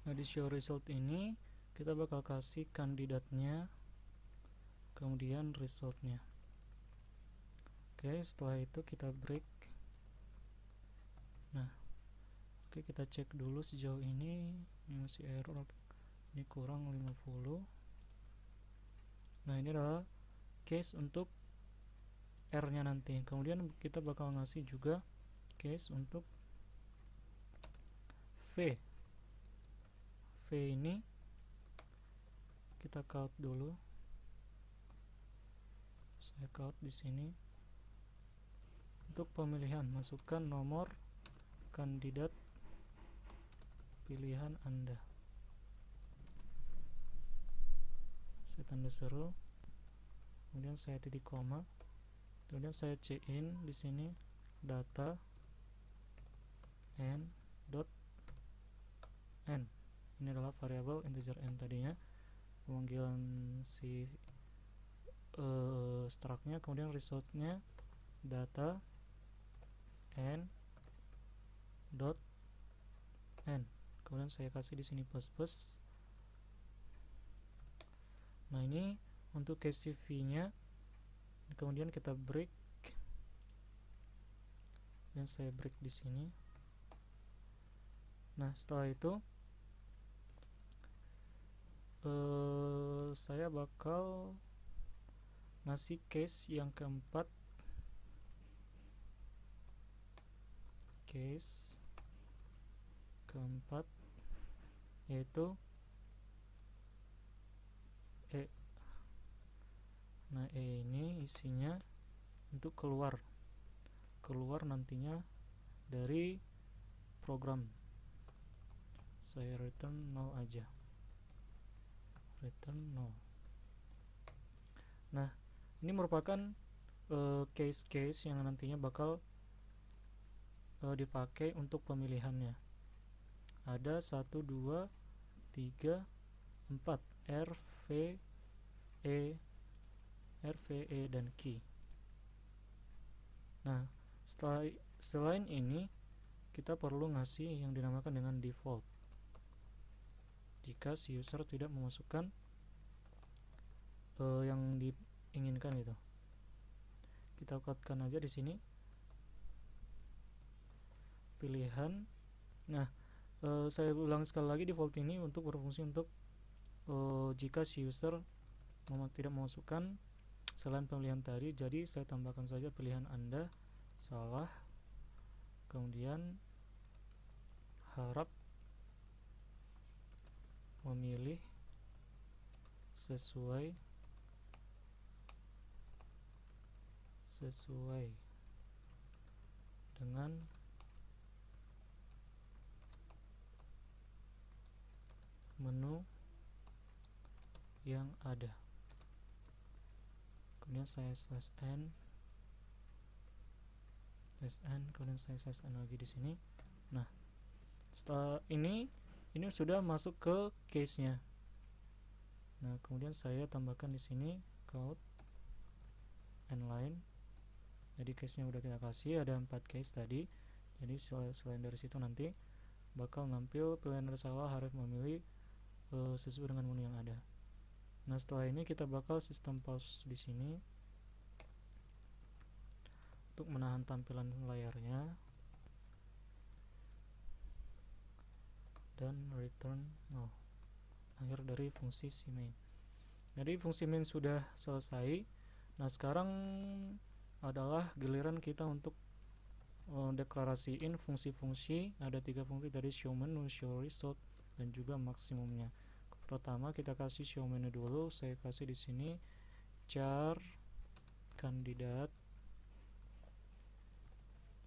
Nah, di show result ini kita bakal kasih kandidatnya, kemudian resultnya. Oke, setelah itu kita break. Nah, oke, kita cek dulu sejauh ini masih error, ini kurang 50. Nah, ini adalah case untuk R nya nanti. Kemudian kita bakal ngasih juga case untuk V. V ini kita count dulu. Saya count di sini. Untuk pemilihan, masukkan nomor kandidat pilihan Anda. Saya tanda seru. Kemudian saya titik koma. Kemudian saya cin di sini data n dot n. Ini adalah variabel integer n tadinya, pemanggilan si struct-nya, kemudian result-nya data n dot n. Kemudian saya kasih di sini plus. Nah, ini untuk case CV-nya. Kemudian kita break, dan saya break di sini. Nah, setelah itu saya bakal ngasih case yang keempat. Case keempat yaitu E. Nah, E ini isinya untuk keluar nantinya dari program. Saya return 0 aja, return 0. Nah, ini merupakan case-case yang nantinya bakal dipakai untuk pemilihannya. Ada 1, 2, 3, 4 R, V, E, dan key. Nah, selain ini kita perlu ngasih yang dinamakan dengan default jika si user tidak memasukkan yang diinginkan itu. Kita codkan aja di sini pilihan. Nah, saya ulang sekali lagi, default ini untuk berfungsi untuk jika si user tidak memasukkan selain pemilihan tadi. Jadi saya tambahkan saja pilihan Anda salah, kemudian harap memilih sesuai dengan menu yang ada. Kemudian saya /n, kemudian saya /n lagi di sini. Nah, setelah ini sudah masuk ke case-nya. Nah, kemudian saya tambahkan di sini count n line. Jadi case-nya udah kita kasih, ada 4 case tadi. Jadi selain dari situ nanti bakal nampil pilihan Anda salah, harap memilih sesuai dengan menu yang ada. Nah, setelah ini kita bakal sistem pause di sini untuk menahan tampilan layarnya dan return 0, akhir dari fungsi si main. Jadi fungsi main sudah selesai. Nah, sekarang adalah giliran kita untuk deklarasiin fungsi-fungsi. Ada 3 fungsi tadi, show menu, show result, dan juga maksimumnya. Pertama kita kasih show menu dulu. Saya kasih di sini char kandidat.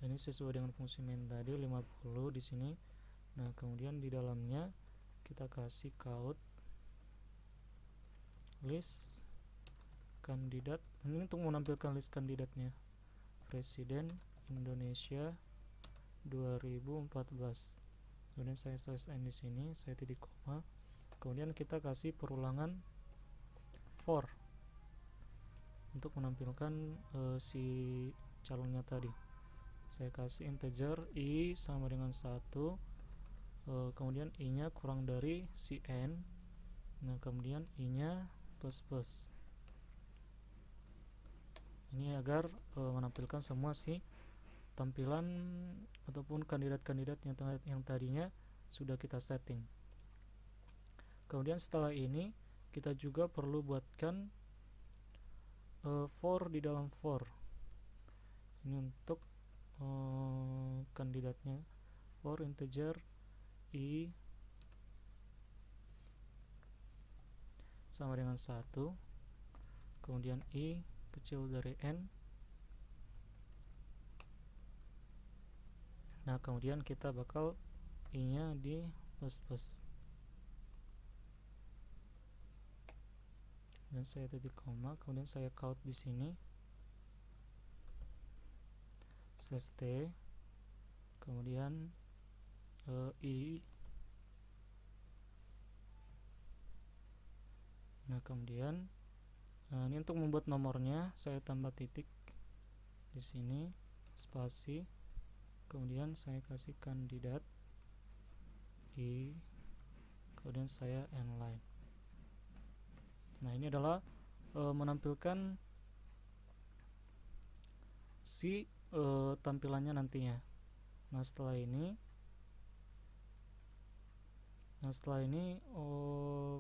Ini sesuai dengan fungsi main tadi 50 di sini. Nah, kemudian di dalamnya kita kasih count list kandidat. Ini untuk menampilkan list kandidatnya. Presiden Indonesia 2014. Kemudian saya /n di sini, saya titik koma. Kemudian kita kasih perulangan for untuk menampilkan si calonnya tadi. Saya kasih integer i sama dengan 1, kemudian i nya kurang dari si n. Nah kemudian i nya plus. Ini agar menampilkan semua si tampilan ataupun kandidat-kandidat yang tadinya sudah kita setting. Kemudian setelah ini kita juga perlu buatkan for di dalam for. Ini untuk kandidatnya, for integer i sama dengan 1, kemudian i kecil dari n. Nah kemudian kita bakal i nya di plus. Dan saya titik koma, kemudian saya count di sini /t, kemudian i. Nah kemudian ini untuk membuat nomornya saya tambah titik di sini, spasi, kemudian saya kasih kandidat i, kemudian saya n-line. Nah ini adalah menampilkan si tampilannya nantinya. Nah setelah ini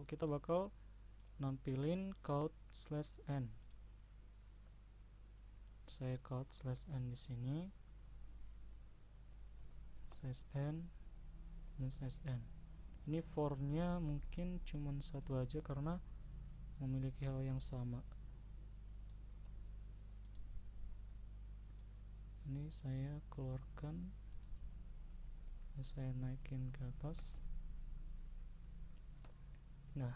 kita bakal nampilin count/n. Saya count/n di sini, /n dan /n. Ini for-nya mungkin cuma satu aja karena memiliki hal yang sama. Ini saya keluarkan, saya naikin ke atas. Nah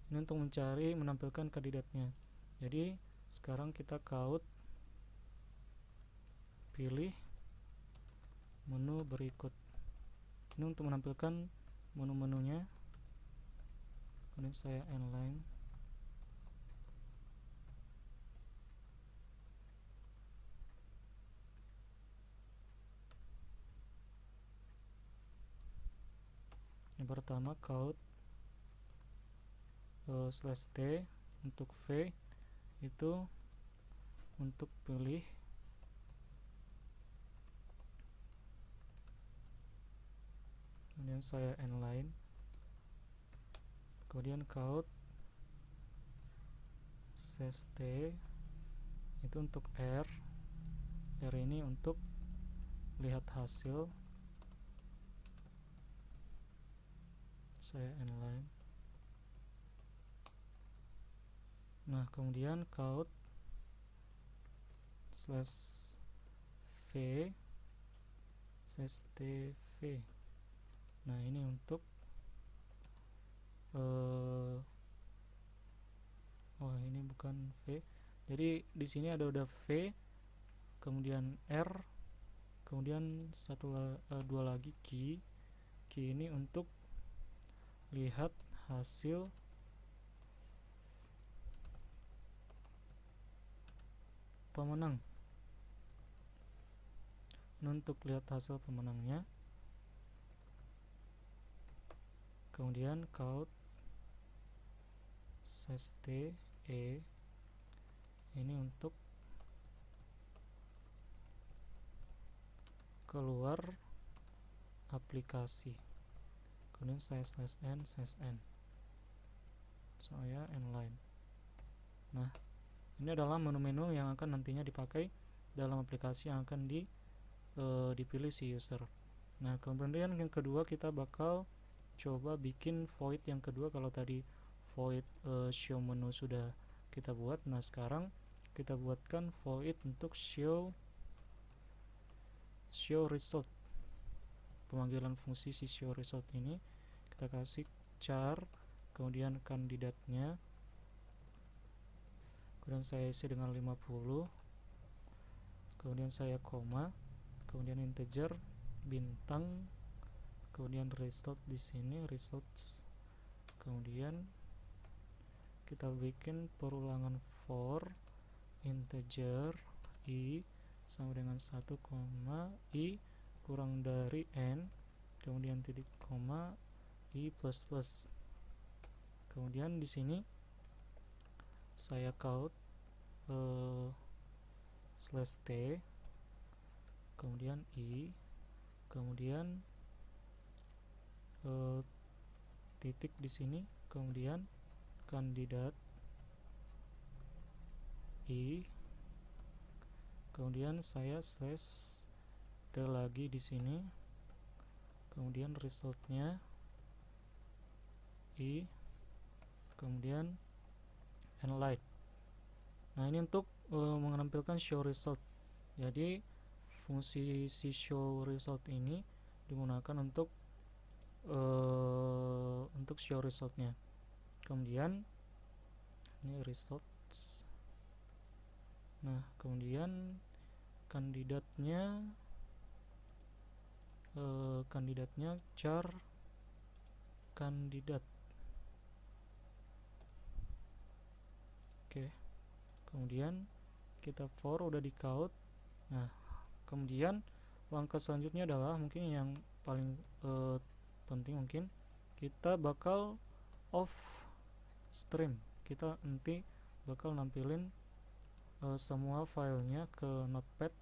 ini untuk menampilkan kandidatnya. Jadi sekarang kita count, pilih menu berikut. Ini untuk menampilkan menu-menunya. Kemudian saya n-line. Yang pertama count /t untuk v itu untuk pilih kemudian saya n-line, kemudian count /t itu untuk r ini untuk lihat hasil, saya n-line. Nah kemudian count /v /tv. Nah ini untuk ini bukan v. Jadi di sini ada udah v, kemudian r, kemudian dua lagi key ini untuk lihat hasil pemenang. Untuk lihat hasil pemenangnya, kemudian count /t ini untuk keluar aplikasi, kemudian saya /n saya n-line. Nah ini adalah menu-menu yang akan nantinya dipakai dalam aplikasi yang akan dipilih si user. Nah kemudian yang kedua kita bakal coba bikin void yang kedua. Kalau tadi void show menu sudah kita buat, nah sekarang kita buatkan void untuk show result. Pemanggilan fungsi si show result ini kita kasih char, kemudian kandidatnya, kemudian saya isi dengan 50, kemudian saya koma, kemudian integer, bintang, kemudian result di sini results, kemudian kita bikin perulangan for integer i sama dengan 1, i kurang dari n, kemudian titik koma i plus plus. Kemudian di sini saya count slash t, kemudian i, kemudian titik di sini, kemudian kandidat i, kemudian saya slash t lagi di sini, kemudian resultnya i, kemudian nlight. Nah, ini untuk menampilkan show result. Jadi fungsi si show result ini digunakan untuk show resultnya. Kemudian ini results. Nah, kemudian kandidatnya char kandidat. Oke. Kemudian kita for udah di count. Nah, kemudian langkah selanjutnya adalah mungkin yang paling penting, mungkin kita bakal off stream. Kita nanti bakal nampilin semua filenya ke notepad,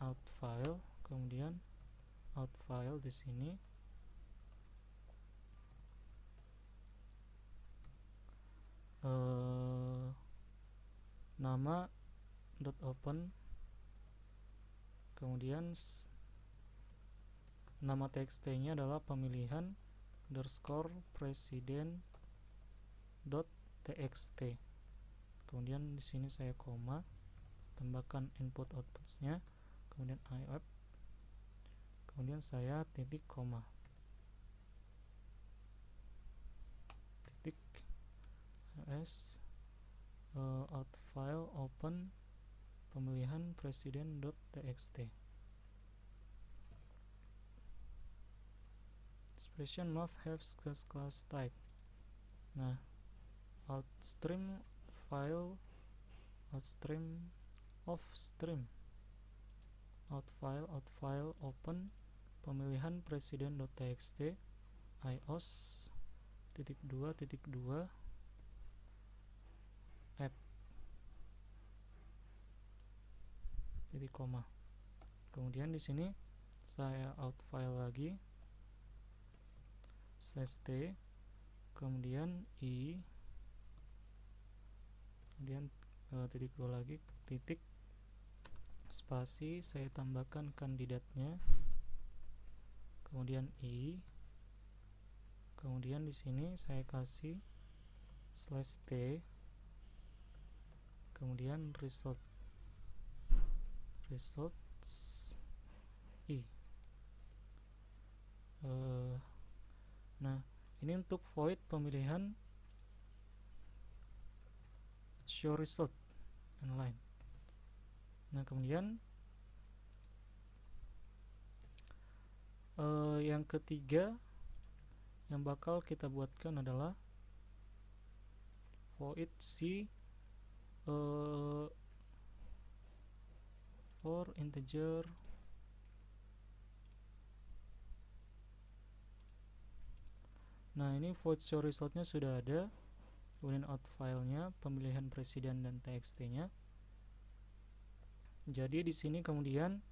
out file, kemudian out file di sini, nama .open, kemudian nama txt nya adalah pemilihan _presiden.txt. kemudian di sini saya koma, tambahkan input outputsnya, kemudian IOP, kemudian saya titik koma, titik s out file open pemilihan presiden.txt. Expression must have class type. Nah, outstream file, outstream, offstream, out file open pemilihan presiden.txt, ios titik 2 app titik koma. Kemudian di sini saya out file lagi, slash t, kemudian i, kemudian titik 2 lagi, titik spasi, saya tambahkan kandidatnya, kemudian i, kemudian di sini saya kasih slash t, kemudian results i. Nah, ini untuk void pemilihan show result inline. Nah, kemudian yang ketiga yang bakal kita buatkan adalah void si for integer Nah, ini void show resultnya sudah ada, kemudian out filenya, pemilihan presiden dan txt nya. Jadi di sini kemudian